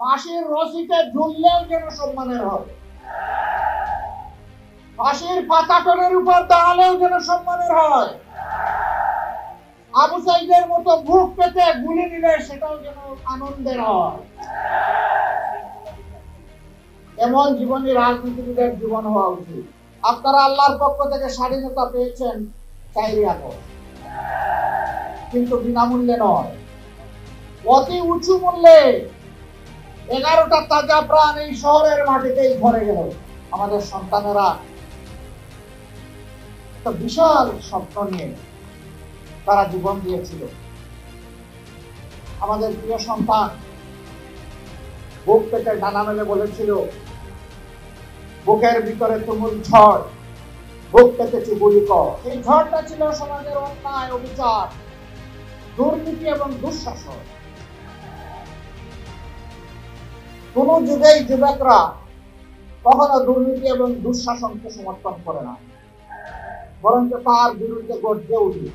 ফাঁসির রশিতে ঝুললেও যেন সম্মানের হয়, ফাঁসির পাতাটনের উপর দাঁড়ালেও যেন সম্মানের হয়, আবু সাইদের মতো বুক পেতে গুলি নিলে সেটাও যেন আনন্দের হয়। এমন জীবনী রাজনীতিবিদের জীবন হওয়া উচিত। আপনারা আল্লাহর পক্ষ থেকে স্বাধীনতা পেয়েছেন 4 আগস্ট, কিন্তু বিনামূল্যে নয়, অতি উঁচু মূল্যে। 11টা তাজা প্রাণ এই শহরের মাটিতেই ভরে গেল। আমাদের সন্তানেরা একটা বিশাল স্বপ্ন নিয়ে তারা জীবন দিয়েছিল। আমাদের প্রিয় সন্তান বুক পেতে ডানা মেলে বলেছিল, বুকের ভিতরে তুমুল ঝড়, বুক পেতেছি গুলি কর। এই ঝড়টা ছিল সমাজের অন্যায়, অবিচার, দুর্নীতি এবং দুঃশাসন। কোন যুগেই যুবকরা কখনো দুর্নীতি এবং দুঃশাসনকে সমর্থন করে না, বরঞ্চ তার বিরুদ্ধে গর্জে উঠে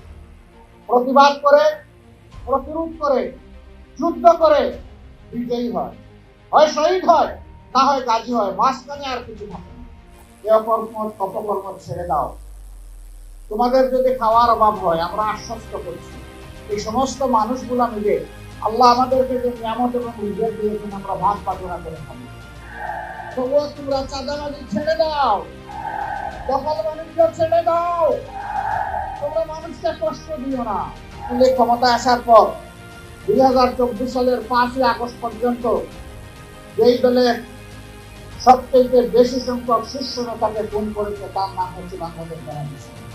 প্রতিবাদ করে, প্রতিরোধ করে, যুদ্ধ করে বিজয়ী হয়, হয় শহীদ হয়, না হয় গাজী হয়, মাঝখানে আর কিছু থাকে না। এ অপকর্ম ছেড়ে দাও। তোমাদের যদি খাওয়ার অভাব হয়, আমরা আশ্বস্ত করছি, এই সমস্ত মানুষগুলা মিলে আল্লাহ আমাদেরকে যে নিয়ামত এবং রিজিক দিয়েছেন আমরা ভাগ বাটোয়ারা করে খাবো। তবুও তোমরা চাঁদাবাজি ছেড়ে দাও, দখল বাণিজ্য ছেড়ে দাও, তোমরা মানুষকে কষ্ট দিও না। ক্ষমতায় আসার পর 2024 সালের 5ই আগস্ট পর্যন্ত যেই দলের সবচেয়ে বেশি সংখ্যক শীর্ষ নেতাকে খুন করেছে তার নাম হচ্ছে বাংলাদেশ জামায়াত ইসলামী।